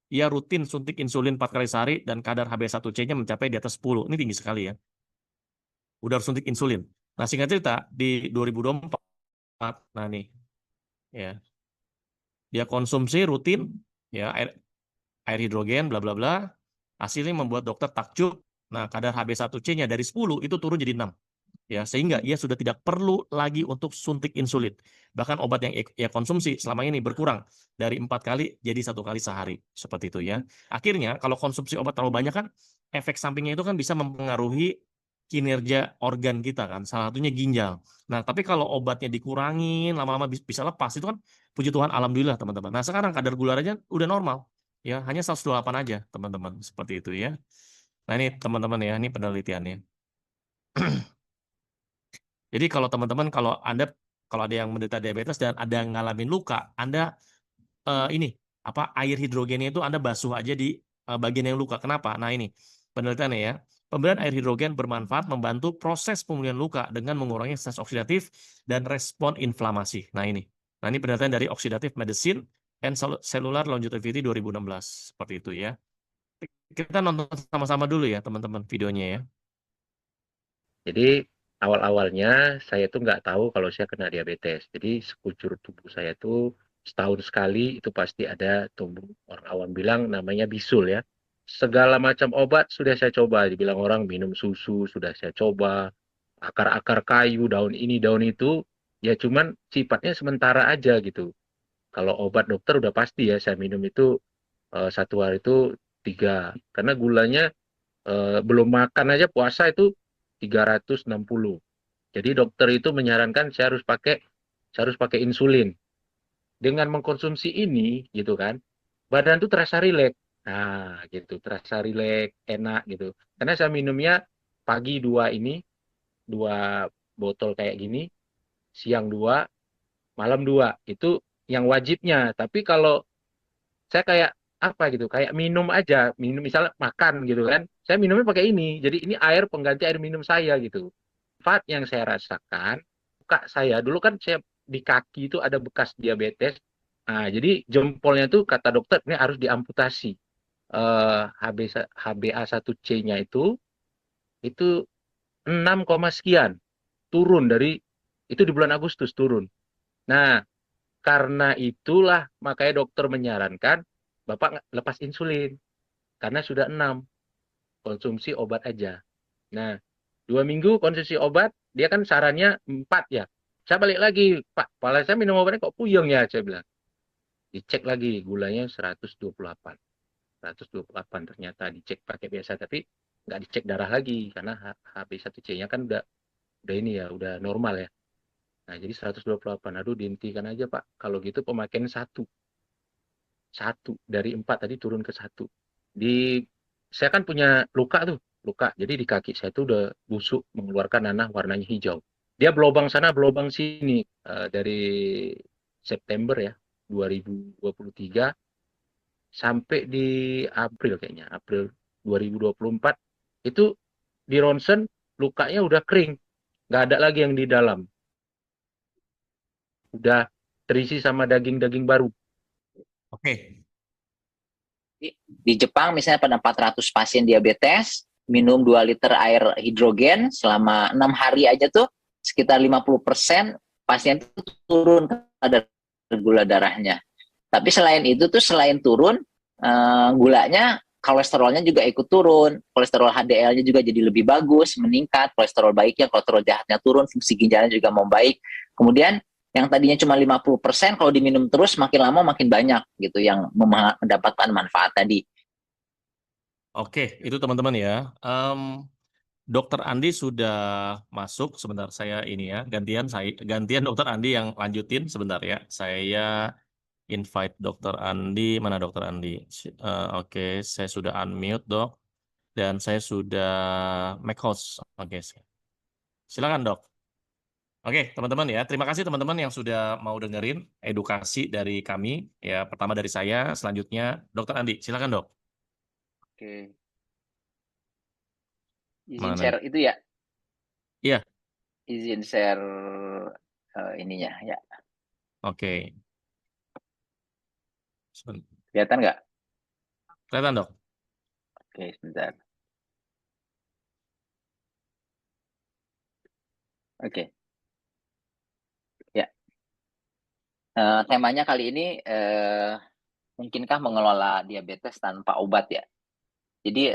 dia rutin suntik insulin 4 kali sehari dan kadar HbA1c-nya mencapai di atas 10. Ini tinggi sekali ya. Udah harus suntik insulin. Nah singkat cerita di 2024, nah nih ya dia konsumsi rutin ya air hidrogen bla bla bla, hasilnya membuat dokter takjub. Nah kadar HbA1c-nya dari 10 itu turun jadi 6. Ya, sehingga ia sudah tidak perlu lagi untuk suntik insulin. Bahkan obat yang ia konsumsi selama ini berkurang dari 4 kali jadi 1 kali sehari. Seperti itu ya. Akhirnya kalau konsumsi obat terlalu banyak kan efek sampingnya itu kan bisa mempengaruhi kinerja organ kita kan. Salah satunya ginjal. Nah, tapi kalau obatnya dikurangin lama-lama bisa lepas itu kan puji Tuhan alhamdulillah teman-teman. Nah, sekarang kadar gula darahnya udah normal. Ya, hanya 128 aja teman-teman. Seperti itu ya. Nah, ini teman-teman ya, ini penelitiannya. Jadi kalau teman-teman kalau ada yang menderita diabetes dan ada yang ngalamin luka, Anda ini air hidrogennya itu Anda basuh aja di bagian yang luka. Kenapa? Nah ini penelitiannya ya. Pemberian air hidrogen bermanfaat membantu proses pemulihan luka dengan mengurangi stres oksidatif dan respon inflamasi. Nah ini penelitian dari Oxidative Medicine and Cellular Longevity 2016. Seperti itu ya. Kita nonton sama-sama dulu ya teman-teman videonya ya.
Jadi awal-awalnya saya tuh nggak tahu kalau saya kena diabetes. Jadi sekujur tubuh saya tuh setahun sekali itu pasti ada tumbuh, orang awam bilang namanya bisul ya. Segala macam obat sudah saya coba. Dibilang orang minum susu sudah saya coba. Akar-akar kayu, daun ini, daun itu. Ya cuman sifatnya sementara aja gitu. Kalau obat dokter udah pasti ya saya minum itu satu hari itu 3. Karena gulanya belum makan aja puasa itu 360. Jadi dokter itu menyarankan saya harus pakai insulin. Dengan mengkonsumsi ini gitu kan, badan tuh terasa rileks. Nah, gitu, terasa rileks, enak gitu. Karena saya minumnya pagi 2 botol kayak gini, siang 2, malam 2. Itu yang wajibnya. Tapi kalau saya kayak apa gitu, kayak minum aja, minum misalnya makan gitu kan, saya minumnya pakai ini. Jadi ini air pengganti air minum saya gitu. Manfaat yang saya rasakan, muka saya dulu kan saya di kaki itu ada bekas diabetes. Nah, jadi jempolnya tuh kata dokter ini harus diamputasi. HbA1c-nya itu 6, sekian turun itu di bulan Agustus turun. Nah, karena itulah makanya dokter menyarankan Bapak lepas insulin karena sudah 6, konsumsi obat aja. Nah, 2 minggu konsumsi obat, dia kan sarannya 4 ya. Saya balik lagi, Pak, kepala saya minum obatnya kok puyeng ya, saya bilang. Dicek lagi, gulanya 128. 128 ternyata dicek pakai biasa, tapi nggak dicek darah lagi, karena HB1C-nya kan udah ini ya, udah normal ya. Nah, jadi 128. Aduh, dihentikan aja, Pak. Kalau gitu pemakaian satu. Satu dari 4 tadi turun ke satu. Saya kan punya luka tuh, luka. Jadi di kaki saya tuh udah busuk, mengeluarkan nanah warnanya hijau. Dia berlubang sana, berlubang sini dari September ya 2023 sampai di April kayaknya, April 2024 itu di ronsen lukanya udah kering, nggak ada lagi yang di dalam, udah terisi sama daging-daging baru.
Oke.
Di Jepang misalnya pada 400 pasien diabetes, minum 2 liter air hidrogen selama 6 hari aja tuh sekitar 50% pasien itu turun kadar gula darahnya. Tapi selain itu tuh selain turun gulanya, kolesterolnya juga ikut turun. Kolesterol HDL-nya juga jadi lebih bagus, meningkat. Kolesterol baiknya, kolesterol jahatnya turun, fungsi ginjalnya juga membaik. Kemudian yang tadinya cuma 50%, kalau diminum terus makin lama makin banyak gitu yang mendapatkan manfaat tadi.
Oke, itu teman-teman ya. Dokter Andi sudah masuk. Sebentar saya ini ya, gantian Dokter Andi yang lanjutin sebentar ya. Saya invite Dokter Andi, mana Dokter Andi? Oke, saya sudah unmute Dok, dan saya sudah make host. Oke, silakan Dok. Oke, teman-teman ya, terima kasih teman-teman yang sudah mau dengerin edukasi dari kami. Ya, pertama dari saya, selanjutnya Dokter Andi, silakan Dok.
Oke. Izin
Mana?
share itu ya?
Iya,
Izin share ininya ya.
oke.
Kelihatan nggak?
Kelihatan Dok.
Oke, sebentar. Oke, ya. Temanya kali ini mungkinkah mengelola diabetes tanpa obat ya? Jadi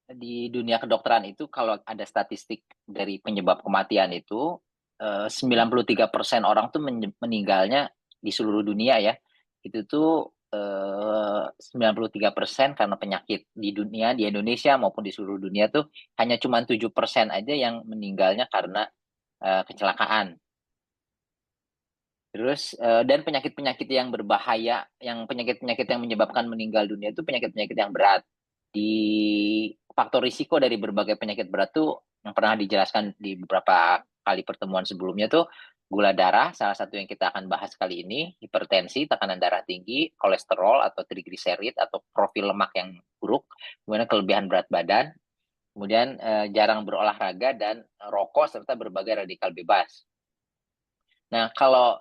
di dunia kedokteran itu kalau ada statistik dari penyebab kematian itu 93% orang tuh meninggalnya di seluruh dunia ya. Itu tuh 93% karena penyakit di dunia, di Indonesia maupun di seluruh dunia tuh hanya cuma 7% aja yang meninggalnya karena kecelakaan. Terus dan penyakit-penyakit yang berbahaya, penyakit-penyakit yang menyebabkan meninggal dunia itu penyakit-penyakit yang berat. Di faktor risiko dari berbagai penyakit berat tuh yang pernah dijelaskan di beberapa kali pertemuan sebelumnya tuh gula darah, salah satu yang kita akan bahas kali ini, hipertensi, tekanan darah tinggi, kolesterol atau trigliserid atau profil lemak yang buruk, kemudian kelebihan berat badan, kemudian jarang berolahraga dan rokok serta berbagai radikal bebas. Nah, kalau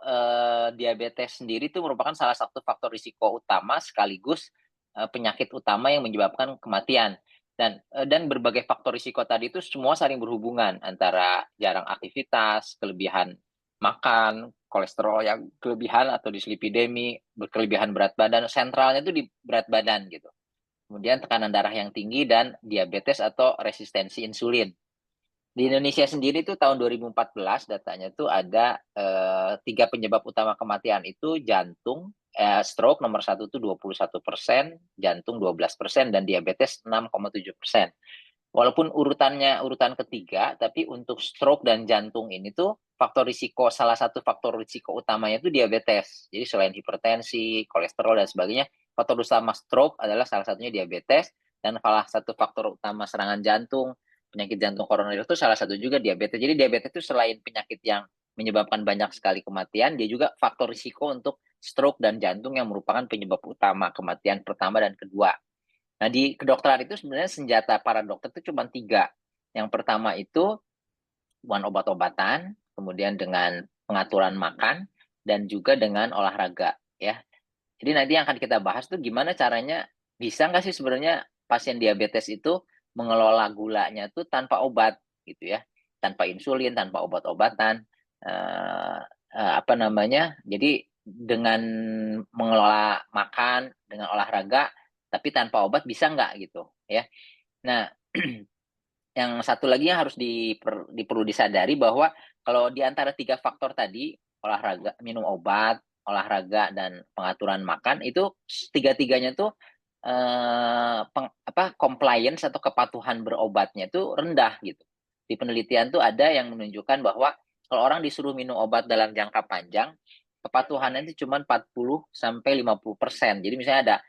diabetes sendiri itu merupakan salah satu faktor risiko utama sekaligus penyakit utama yang menyebabkan kematian. Dan berbagai faktor risiko tadi itu semua saling berhubungan antara jarang aktivitas, kelebihan makan, kolesterol yang kelebihan atau dislipidemi, berkelebihan berat badan, sentralnya itu di berat badan gitu. Kemudian tekanan darah yang tinggi dan diabetes atau resistensi insulin. Di Indonesia sendiri itu tahun 2014 datanya itu ada 3 penyebab utama kematian itu jantung, stroke nomor 1 itu 21%, jantung 12%, dan diabetes 6,7%. Walaupun urutan ketiga, tapi untuk stroke dan jantung ini tuh salah satu faktor risiko utamanya itu diabetes. Jadi selain hipertensi, kolesterol dan sebagainya, faktor utama stroke adalah salah satunya diabetes, dan salah satu faktor utama serangan jantung, penyakit jantung koroner itu salah satu juga diabetes. Jadi diabetes itu selain penyakit yang menyebabkan banyak sekali kematian, dia juga faktor risiko untuk stroke dan jantung yang merupakan penyebab utama kematian pertama dan kedua. Nah, di kedokteran itu sebenarnya senjata para dokter itu cuma 3. Yang pertama itu obat-obatan, kemudian dengan pengaturan makan, dan juga dengan olahraga, ya. Jadi nanti yang akan kita bahas tuh gimana caranya, bisa nggak sih sebenarnya pasien diabetes itu mengelola gulanya tuh tanpa obat, gitu ya. Tanpa insulin, tanpa obat-obatan, jadi dengan mengelola makan, dengan olahraga, tapi tanpa obat bisa nggak gitu ya. Nah, yang satu lagi yang harus perlu disadari bahwa kalau di antara 3 faktor tadi, olahraga, minum obat, olahraga, dan pengaturan makan, itu tiga-tiganya tuh compliance atau kepatuhan berobatnya itu rendah gitu. Di penelitian tuh ada yang menunjukkan bahwa kalau orang disuruh minum obat dalam jangka panjang, kepatuhannya itu cuma 40-50%. Jadi misalnya ada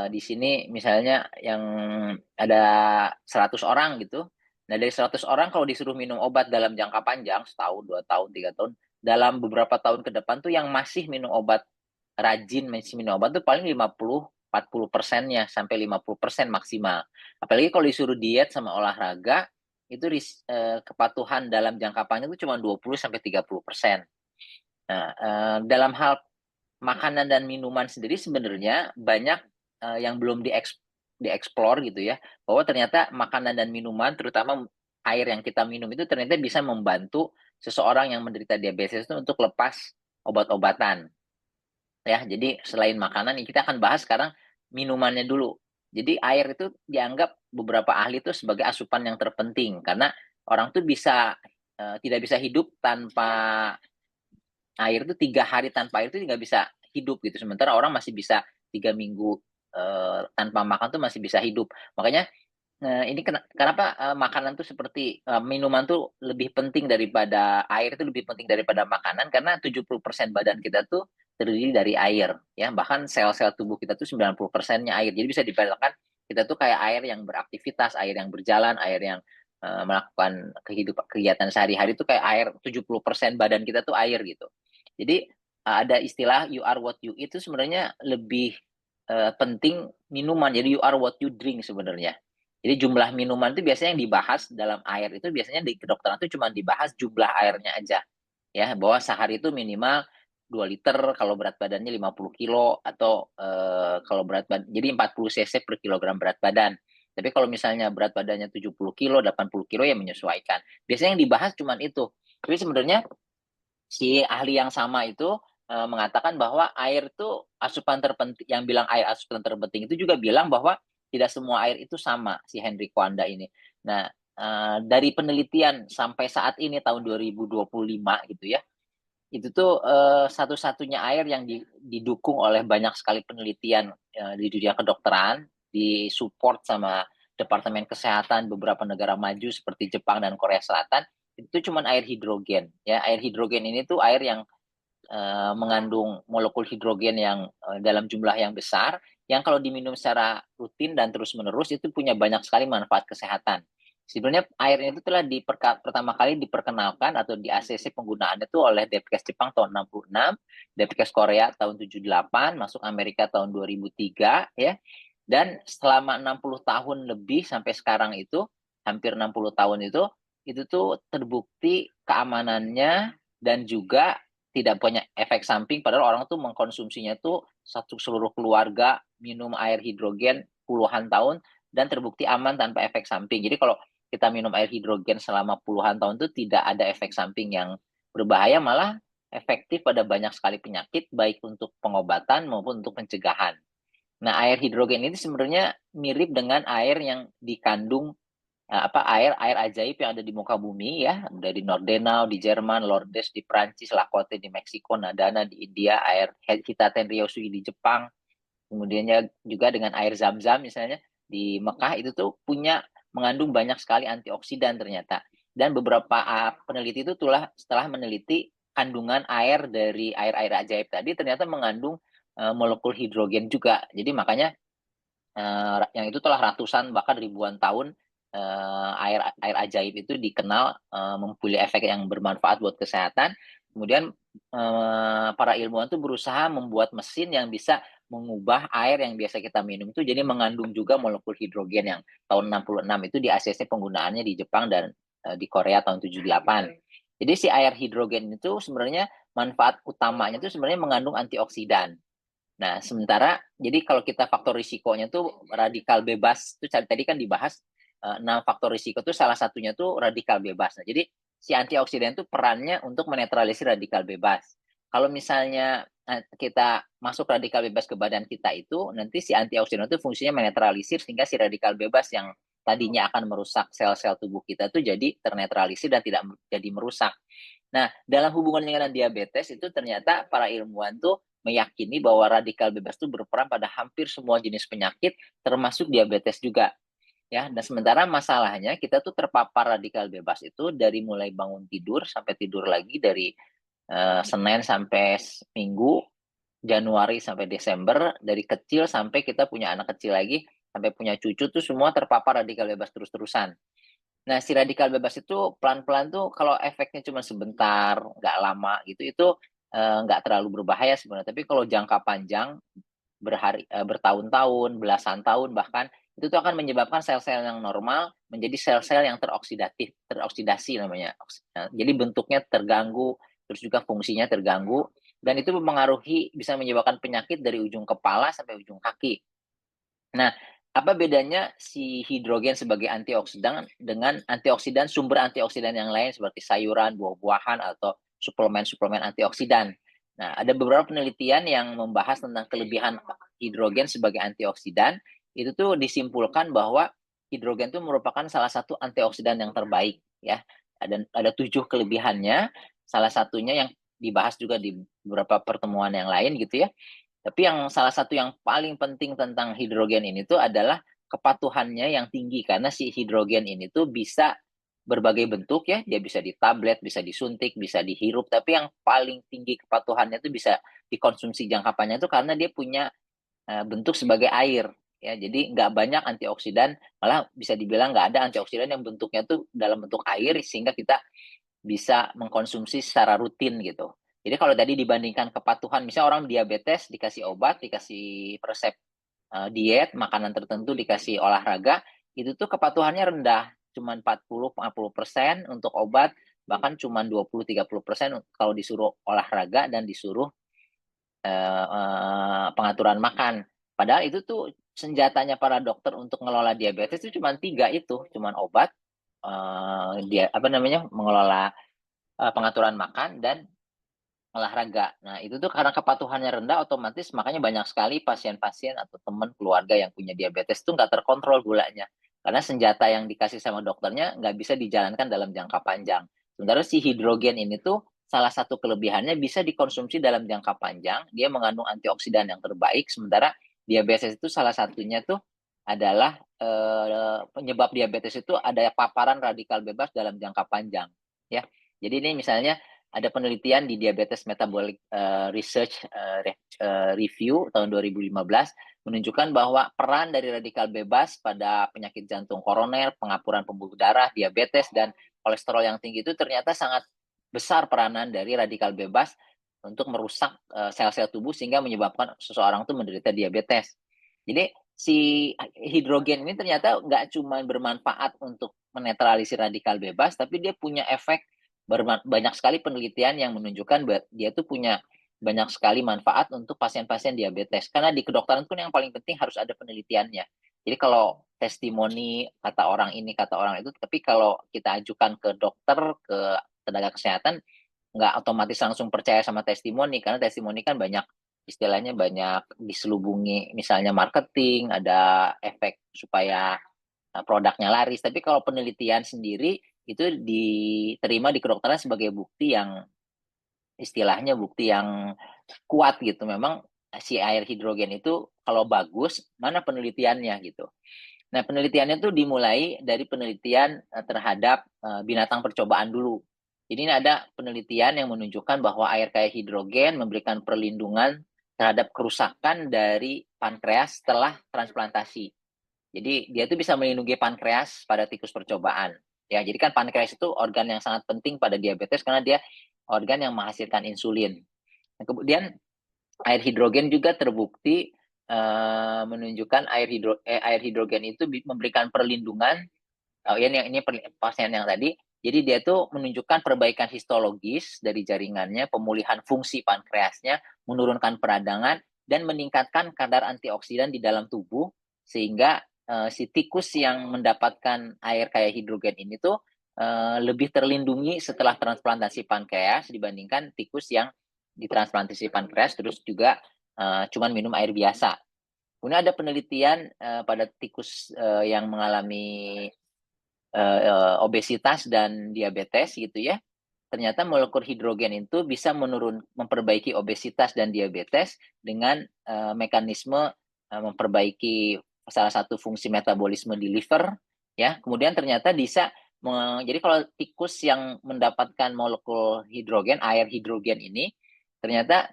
di sini misalnya yang ada 100 orang gitu. Nah, dari 100 orang kalau disuruh minum obat dalam jangka panjang, setahun, 2 tahun, 3 tahun, dalam beberapa tahun ke depan tuh yang masih minum obat, rajin masih minum obat tuh paling 50-40%-nya, sampai 50% maksimal. Apalagi kalau disuruh diet sama olahraga, itu kepatuhan dalam jangka panjang itu cuma 20-30%. Nah, dalam hal makanan dan minuman sendiri sebenarnya banyak yang belum dieksplor gitu ya, bahwa ternyata makanan dan minuman, terutama air yang kita minum itu ternyata bisa membantu seseorang yang menderita diabetes itu untuk lepas obat-obatan. Ya, jadi selain makanan, kita akan bahas sekarang minumannya dulu. Jadi air itu dianggap beberapa ahli itu sebagai asupan yang terpenting, karena orang tuh tidak bisa hidup tanpa air. Itu 3 hari tanpa air itu nggak bisa hidup gitu. Sementara orang masih bisa 3 minggu tanpa makan tuh masih bisa hidup. Makanya ini kenapa makanan tuh seperti minuman tuh lebih penting daripada air, itu lebih penting daripada makanan, karena 70% badan kita tuh terdiri dari air, ya. Bahkan sel-sel tubuh kita tuh 90%-nya air. Jadi bisa dibayangkan kita tuh kayak air yang beraktivitas, air yang berjalan, air yang melakukan kegiatan sehari-hari, itu kayak air. 70% badan kita tuh air gitu. Jadi ada istilah you are what you eat, itu sebenarnya lebih penting minuman. Jadi you are what you drink sebenarnya. Jadi jumlah minuman itu biasanya yang dibahas dalam air itu biasanya di kedokteran itu cuma dibahas jumlah airnya aja. Ya, bahwa sehari itu minimal 2 liter kalau berat badannya 50 kilo, atau kalau berat badan jadi 40 cc per kilogram berat badan. Tapi kalau misalnya berat badannya 70 kilo, 80 kilo, ya menyesuaikan. Biasanya yang dibahas cuma itu. Tapi sebenarnya si ahli yang sama itu mengatakan bahwa air itu asupan terpenting, yang bilang air asupan terpenting itu juga bilang bahwa tidak semua air itu sama, si Henry Kwanda ini. Nah, dari penelitian sampai saat ini tahun 2025 gitu ya, itu tuh satu-satunya air yang didukung oleh banyak sekali penelitian di dunia kedokteran, disupport sama Departemen Kesehatan beberapa negara maju seperti Jepang dan Korea Selatan, itu cuma air hidrogen. Ya, air hidrogen ini tuh air yang mengandung molekul hidrogen yang dalam jumlah yang besar, yang kalau diminum secara rutin dan terus-menerus itu punya banyak sekali manfaat kesehatan. Sebenarnya air itu telah pertama kali diperkenalkan atau di ACC penggunaannya itu oleh Depkes Jepang tahun 66, Depkes Korea tahun 78, masuk Amerika tahun 2003 ya. Dan selama 60 tahun lebih sampai sekarang itu, hampir 60 tahun itu tuh terbukti keamanannya dan juga tidak punya efek samping, padahal orang tuh mengkonsumsinya tuh satu seluruh keluarga minum air hidrogen puluhan tahun dan terbukti aman tanpa efek samping. Jadi kalau kita minum air hidrogen selama puluhan tahun itu tidak ada efek samping yang berbahaya, malah efektif pada banyak sekali penyakit, baik untuk pengobatan maupun untuk pencegahan. Nah, air hidrogen ini sebenarnya mirip dengan air yang dikandung air ajaib yang ada di muka bumi ya, dari Nordenau di Jerman, Lourdes di Prancis, Lakote di Meksiko, Nadana di India, air Hitaten Ryosui di Jepang, kemudiannya juga dengan air Zam-Zam misalnya di Mekah itu tuh mengandung banyak sekali antioksidan ternyata. Dan beberapa peneliti itu setelah meneliti kandungan air dari air-air ajaib tadi ternyata mengandung molekul hidrogen juga. Jadi makanya yang itu telah ratusan bahkan ribuan tahun air ajaib itu dikenal mempunyai efek yang bermanfaat buat kesehatan. Kemudian para ilmuwan tuh berusaha membuat mesin yang bisa mengubah air yang biasa kita minum itu jadi mengandung juga molekul hidrogen yang tahun 66 itu di ACC penggunaannya di Jepang dan di Korea tahun 78. Jadi si air hidrogen itu sebenarnya manfaat utamanya itu sebenarnya mengandung antioksidan. Nah, sementara jadi kalau kita faktor risikonya tuh radikal bebas itu tadi kan dibahas 6 faktor risiko itu salah satunya tuh radikal bebas. Nah, jadi si antioksidan itu perannya untuk menetralisir radikal bebas. Kalau misalnya kita masuk radikal bebas ke badan kita itu nanti si antioksidan itu fungsinya menetralisir sehingga si radikal bebas yang tadinya akan merusak sel-sel tubuh kita itu jadi ternetralisir dan tidak jadi merusak. Nah, dalam hubungan dengan diabetes itu ternyata para ilmuwan tuh meyakini bahwa radikal bebas itu berperan pada hampir semua jenis penyakit, termasuk diabetes juga. Ya, dan sementara masalahnya kita tuh terpapar radikal bebas itu dari mulai bangun tidur sampai tidur lagi dari Senin sampai Minggu, Januari sampai Desember, dari kecil sampai kita punya anak kecil lagi, sampai punya cucu tuh semua terpapar radikal bebas terus-terusan. Nah, si radikal bebas itu pelan-pelan tuh kalau efeknya cuma sebentar, nggak lama gitu, itu nggak terlalu berbahaya sebenarnya. Tapi kalau jangka panjang, bertahun-tahun, belasan tahun bahkan, itu tuh akan menyebabkan sel-sel yang normal menjadi sel-sel yang teroksidasi namanya. Jadi bentuknya terganggu, terus juga fungsinya terganggu, dan itu mempengaruhi, bisa menyebabkan penyakit dari ujung kepala sampai ujung kaki. Nah, apa bedanya si hidrogen sebagai antioksidan dengan sumber antioksidan yang lain seperti sayuran, buah-buahan, atau suplemen-suplemen antioksidan? Nah, ada beberapa penelitian yang membahas tentang kelebihan hidrogen sebagai antioksidan. Itu tuh disimpulkan bahwa hidrogen itu merupakan salah satu antioksidan yang terbaik ya. Ada 7 kelebihannya. Salah satunya yang dibahas juga di beberapa pertemuan yang lain gitu ya. Tapi yang salah satu yang paling penting tentang hidrogen ini tuh adalah kepatuhannya yang tinggi karena si hidrogen ini tuh bisa berbagai bentuk ya, dia bisa di tablet, bisa disuntik, bisa dihirup, tapi yang paling tinggi kepatuhannya tuh bisa dikonsumsi jangka panjang itu karena dia punya bentuk sebagai air ya. Jadi nggak banyak antioksidan, malah bisa dibilang nggak ada antioksidan yang bentuknya tuh dalam bentuk air sehingga kita bisa mengkonsumsi secara rutin gitu. Jadi kalau tadi dibandingkan kepatuhan, misalnya orang diabetes dikasih obat, dikasih resep diet, makanan tertentu, dikasih olahraga, itu tuh kepatuhannya rendah, cuma 40-50% untuk obat, bahkan cuma 20-30% kalau disuruh olahraga dan disuruh pengaturan makan. Padahal itu tuh senjatanya para dokter untuk mengelola diabetes itu cuma 3 itu, cuma obat, mengelola pengaturan makan dan olahraga. Nah, itu tuh karena kepatuhannya rendah otomatis makanya banyak sekali pasien-pasien atau teman keluarga yang punya diabetes tuh nggak terkontrol gulanya. Karena senjata yang dikasih sama dokternya nggak bisa dijalankan dalam jangka panjang. Sementara si hidrogen ini tuh salah satu kelebihannya bisa dikonsumsi dalam jangka panjang. Dia mengandung antioksidan yang terbaik. Sementara diabetes itu salah satunya tuh adalah penyebab diabetes itu ada paparan radikal bebas dalam jangka panjang. Ya, jadi ini misalnya ada penelitian di Diabetes Metabolic Research Review tahun 2015 menunjukkan bahwa peran dari radikal bebas pada penyakit jantung koroner, pengapuran pembuluh darah, diabetes, dan kolesterol yang tinggi itu ternyata sangat besar peranan dari radikal bebas untuk merusak sel-sel tubuh sehingga menyebabkan seseorang itu menderita diabetes. Jadi si hidrogen ini ternyata nggak cuma bermanfaat untuk menetralisir radikal bebas, tapi dia punya efek banyak sekali penelitian yang menunjukkan dia tuh punya banyak sekali manfaat untuk pasien-pasien diabetes. Karena di kedokteran pun yang paling penting harus ada penelitiannya. Jadi kalau testimoni kata orang ini, kata orang itu, tapi kalau kita ajukan ke dokter, ke tenaga kesehatan, nggak otomatis langsung percaya sama testimoni, karena testimoni kan banyak istilahnya banyak diselubungi, misalnya marketing, ada efek supaya produknya laris. Tapi kalau penelitian sendiri itu diterima di kedokteran sebagai bukti yang istilahnya bukti yang kuat gitu. Memang si air hidrogen itu kalau bagus, mana penelitiannya gitu. Nah, penelitiannya itu dimulai dari penelitian terhadap binatang percobaan dulu. Jadi ini ada penelitian yang menunjukkan bahwa air kaya hidrogen memberikan perlindungan terhadap kerusakan dari pankreas setelah transplantasi. Jadi dia tuh bisa melindungi pankreas pada tikus percobaan. Ya, jadi kan pankreas itu organ yang sangat penting pada diabetes karena dia organ yang menghasilkan insulin. Nah, kemudian air hidrogen juga terbukti menunjukkan air hidrogen itu memberikan perlindungan. Ini pasien yang tadi. Jadi dia tuh menunjukkan perbaikan histologis dari jaringannya, pemulihan fungsi pankreasnya, menurunkan peradangan, dan meningkatkan kadar antioksidan di dalam tubuh sehingga si tikus yang mendapatkan air kaya hidrogen ini tuh lebih terlindungi setelah transplantasi pankreas dibandingkan tikus yang ditransplantasi pankreas terus juga cuman minum air biasa. Kemudian ada penelitian pada tikus yang mengalami obesitas dan diabetes gitu ya. Ternyata molekul hidrogen itu bisa memperbaiki obesitas dan diabetes dengan mekanisme memperbaiki salah satu fungsi metabolisme di liver ya. Kemudian ternyata bisa jadi kalau tikus yang mendapatkan molekul hidrogen, air hidrogen ini ternyata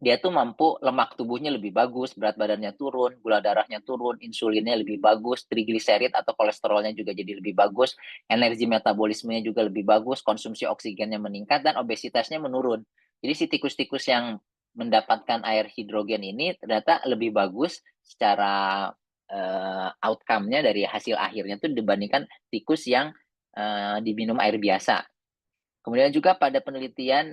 dia tuh mampu lemak tubuhnya lebih bagus, berat badannya turun, gula darahnya turun, insulinnya lebih bagus, trigliserid atau kolesterolnya juga jadi lebih bagus, energi metabolismenya juga lebih bagus, konsumsi oksigennya meningkat, dan obesitasnya menurun. Jadi si tikus-tikus yang mendapatkan air hidrogen ini ternyata lebih bagus secara outcome-nya dari hasil akhirnya tuh dibandingkan tikus yang diminum air biasa. Kemudian juga pada penelitian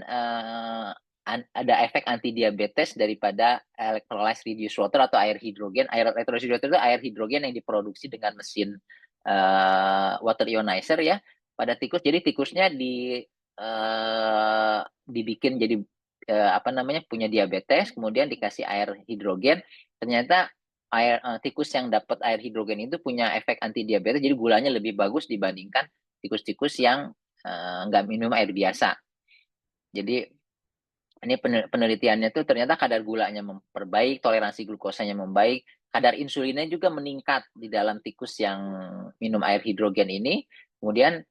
ada efek anti diabetes daripada electrolyte reduced water atau air hidrogen. Air electrolyte reduced water itu air hidrogen yang diproduksi dengan mesin water ionizer ya pada tikus. Jadi tikusnya dibikin jadi punya diabetes, kemudian dikasih air hidrogen. Ternyata tikus yang dapat air hidrogen itu punya efek anti diabetes, jadi gulanya lebih bagus dibandingkan tikus-tikus yang nggak minum air biasa. Jadi ini penelitiannya tuh ternyata kadar gulanya memperbaik, toleransi glukosanya membaik, kadar insulinnya juga meningkat di dalam tikus yang minum air hidrogen ini. Kemudian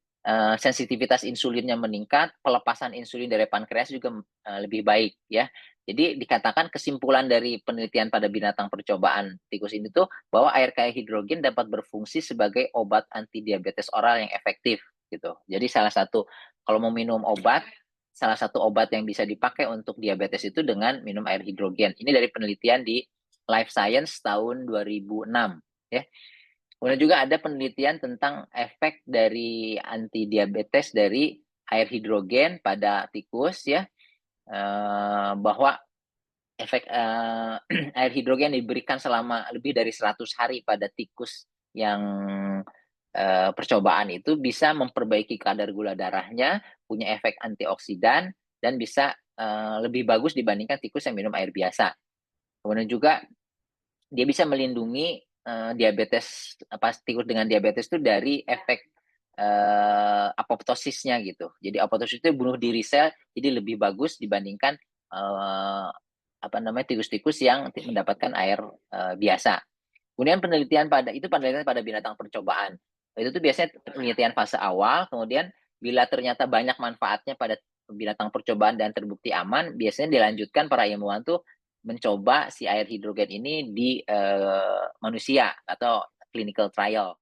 sensitivitas insulinnya meningkat, pelepasan insulin dari pankreas juga lebih baik ya. Jadi dikatakan kesimpulan dari penelitian pada binatang percobaan tikus ini tuh bahwa air kaya hidrogen dapat berfungsi sebagai obat anti diabetes oral yang efektif gitu. Jadi salah satu kalau mau minum obat, salah satu obat yang bisa dipakai untuk diabetes itu dengan minum air hidrogen. Ini dari penelitian di Life Science tahun 2006 ya. Kemudian juga ada penelitian tentang efek dari anti diabetes dari air hidrogen pada tikus ya. Bahwa efek air hidrogen diberikan selama lebih dari 100 hari pada tikus yang percobaan itu bisa memperbaiki kadar gula darahnya, punya efek antioksidan, dan bisa lebih bagus dibandingkan tikus yang minum air biasa. Kemudian juga dia bisa melindungi diabetes, tikus dengan diabetes itu dari efek apoptosisnya gitu. Jadi apoptosis itu bunuh diri sel, jadi lebih bagus dibandingkan tikus-tikus yang mendapatkan air biasa. Kemudian penelitian pada binatang percobaan. Itu tuh biasanya penelitian fase awal, kemudian bila ternyata banyak manfaatnya pada binatang percobaan dan terbukti aman, biasanya dilanjutkan para ilmuwan tuh mencoba si air hidrogen ini di manusia atau clinical trial.